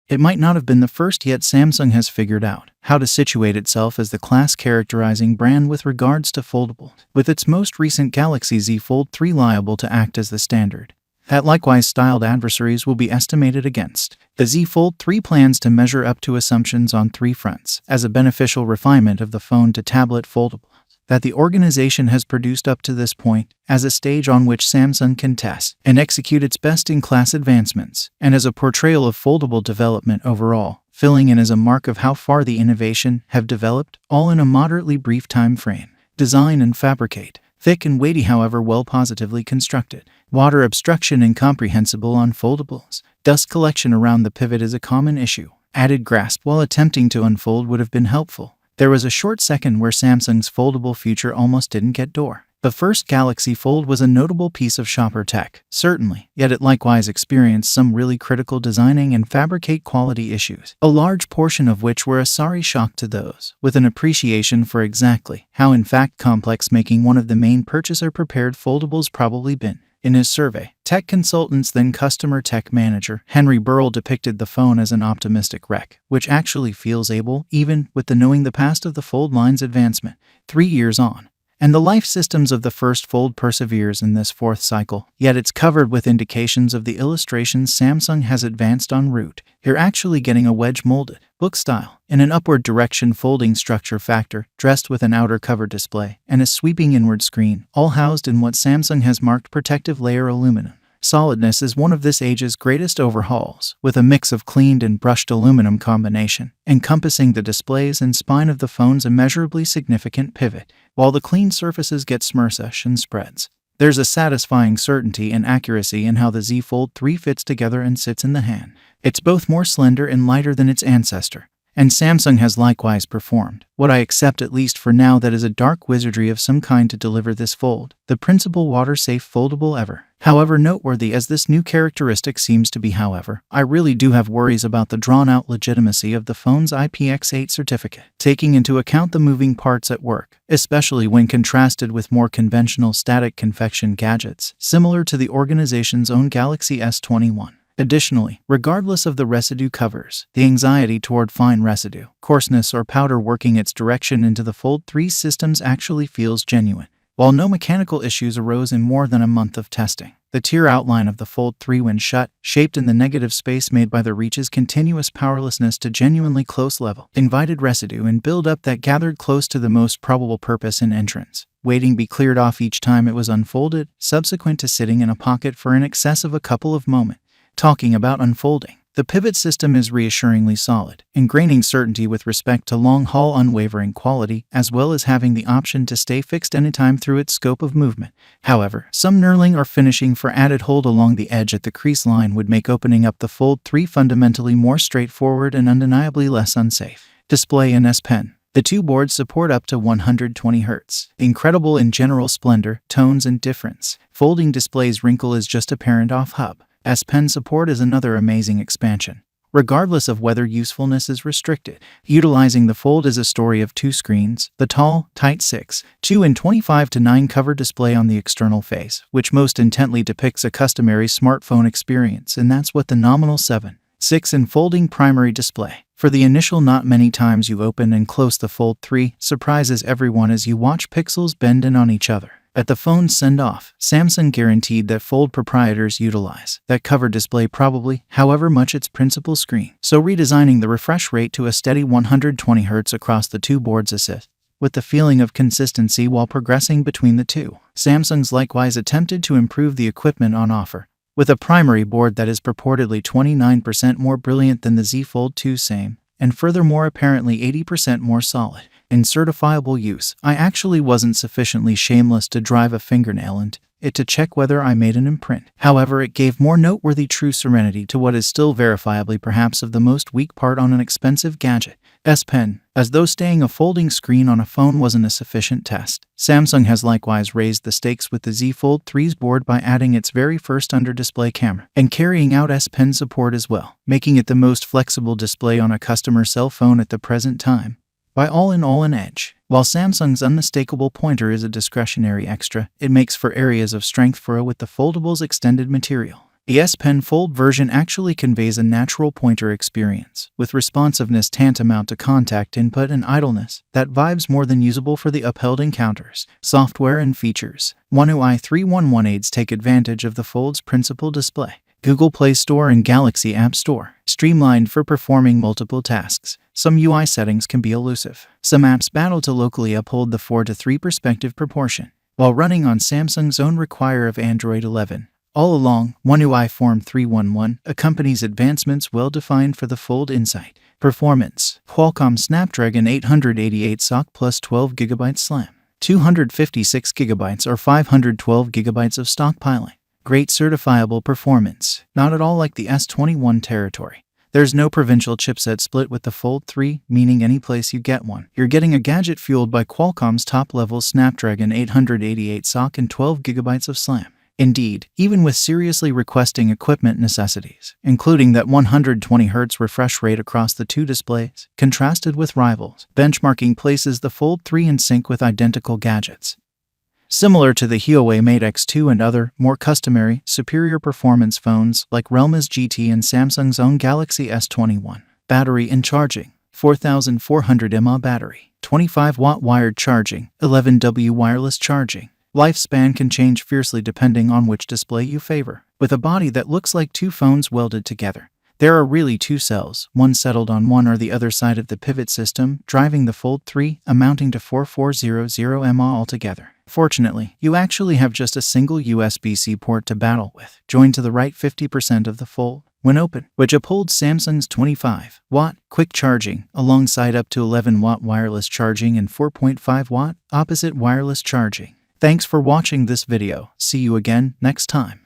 It might not have been the first, yet Samsung has figured out how to situate itself as the class-characterizing brand with regards to foldables, with its most recent Galaxy Z Fold 3 liable to act as the standard that likewise styled adversaries will be estimated against. The Z Fold 3 plans to measure up to assumptions on three fronts as a beneficial refinement of the phone-to-tablet foldables that the organization has produced up to this point, as a stage on which Samsung can test and execute its best-in-class advancements, and as a portrayal of foldable development overall, filling in as a mark of how far the innovation have developed, all in a moderately brief time frame. Design and fabricate. Thick and weighty, however well positively constructed. Water obstruction incomprehensible on foldables. Dust collection around the pivot is a common issue. Added grasp while attempting to unfold would have been helpful. There was a short second where Samsung's foldable future almost didn't get door. The first Galaxy Fold was a notable piece of shopper tech, certainly, yet it likewise experienced some really critical designing and fabricate quality issues, a large portion of which were a sorry shock to those with an appreciation for exactly how in fact complex making one of the main purchaser-prepared foldables probably been. In his survey, tech consultant's then customer tech manager, Henry Burrell, depicted the phone as an optimistic wreck, which actually feels able, even with the knowing the past of the Fold line's advancement, 3 years on. And the life systems of the first Fold perseveres in this fourth cycle, yet it's covered with indications of the illustrations Samsung has advanced en route. You're actually getting a wedge-molded, book style, in an upward direction folding structure factor, dressed with an outer cover display, and a sweeping inward screen, all housed in what Samsung has marked protective layer aluminum. Solidness is one of this age's greatest overhauls, with a mix of cleaned and brushed aluminum combination, encompassing the displays and spine of the phone's immeasurably significant pivot. While the clean surfaces get smooth and spreads, there's a satisfying certainty and accuracy in how the Z Fold 3 fits together and sits in the hand. It's both more slender and lighter than its ancestor, and Samsung has likewise performed what I accept, at least for now, that is a dark wizardry of some kind to deliver this Fold, the principal water-safe foldable ever. However noteworthy as this new characteristic seems to be, however, I really do have worries about the drawn-out legitimacy of the phone's IPX8 certificate, taking into account the moving parts at work, especially when contrasted with more conventional static confection gadgets, similar to the organization's own Galaxy S21. Additionally, regardless of the residue covers, the anxiety toward fine residue, coarseness, or powder working its direction into the Fold 3 systems actually feels genuine. While no mechanical issues arose in more than a month of testing, the tear outline of the Fold 3 when shut, shaped in the negative space made by the reach's continuous powerlessness to genuinely close level, invited residue and build-up that gathered close to the most probable purpose in entrance, waiting be cleared off each time it was unfolded, subsequent to sitting in a pocket for in excess of a couple of moments. Talking about unfolding, the pivot system is reassuringly solid, ingraining certainty with respect to long-haul unwavering quality, as well as having the option to stay fixed anytime through its scope of movement. However, some knurling or finishing for added hold along the edge at the crease line would make opening up the Fold 3 fundamentally more straightforward and undeniably less unsafe. Display and S Pen. The two boards support up to 120 Hz. Incredible in general splendor, tones, and difference. Folding display's wrinkle is just apparent off-hub. S Pen support is another amazing expansion, regardless of whether usefulness is restricted. Utilizing the Fold is a story of two screens, the tall, tight 6:2 and 25:9 cover display on the external face, which most intently depicts a customary smartphone experience, and that's what the nominal 7:6 and folding primary display. For the initial not many times you open and close the Fold 3, surprises everyone as you watch pixels bend in on each other. At the phone's send-off, Samsung guaranteed that Fold proprietors utilize that cover display probably, however much its principal screen. So redesigning the refresh rate to a steady 120 Hz across the two boards assists with the feeling of consistency while progressing between the two. Samsung's likewise attempted to improve the equipment on offer, with a primary board that is purportedly 29% more brilliant than the Z Fold 2 same, and furthermore apparently 80% more solid. In certifiable use, I actually wasn't sufficiently shameless to drive a fingernail into it to check whether I made an imprint. However, it gave more noteworthy true serenity to what is still verifiably perhaps of the most weak part on an expensive gadget. S Pen. As though staying a folding screen on a phone wasn't a sufficient test, Samsung has likewise raised the stakes with the Z Fold 3's board by adding its very first under-display camera and carrying out S Pen support as well, making it the most flexible display on a customer cell phone at the present time. By all in all an edge. While Samsung's unmistakable pointer is a discretionary extra, it makes for areas of strength with the foldable's extended material. The S Pen Fold version actually conveys a natural pointer experience, with responsiveness tantamount to contact input and idleness that vibes more than usable for the upheld encounters, software, and features. One UI 311 aids take advantage of the Fold's principal display. Google Play Store and Galaxy App Store, streamlined for performing multiple tasks. Some UI settings can be elusive. Some apps battle to locally uphold the 4:3 perspective proportion, while running on Samsung's own require of Android 11. All along, One UI Form 311 accompanies advancements well defined for the Fold Insight. Performance: Qualcomm Snapdragon 888 SoC plus 12GB SLAM, 256GB or 512GB of stockpiling. Great certifiable performance, not at all like the S21 territory. There's no provincial chipset split with the Fold 3, meaning any place you get one, you're getting a gadget fueled by Qualcomm's top-level Snapdragon 888 SoC and 12GB of SLAM. Indeed, even with seriously requesting equipment necessities, including that 120Hz refresh rate across the two displays, contrasted with rivals, benchmarking places the Fold 3 in sync with identical gadgets. Similar to the Huawei Mate X2 and other, more customary, superior performance phones like Realme's GT and Samsung's own Galaxy S21. Battery and charging: 4400 mAh battery, 25-watt wired charging, 11W wireless charging. Lifespan can change fiercely depending on which display you favor. With a body that looks like two phones welded together, there are really two cells, one settled on one or the other side of the pivot system, driving the Fold 3, amounting to 4400 mAh altogether. Fortunately, you actually have just a single USB-C port to battle with, joined to the right 50% of the Fold, when open, which upholds Samsung's 25-watt quick charging, alongside up to 11-watt wireless charging and 4.5-watt opposite wireless charging. Thanks for watching this video. See you again next time.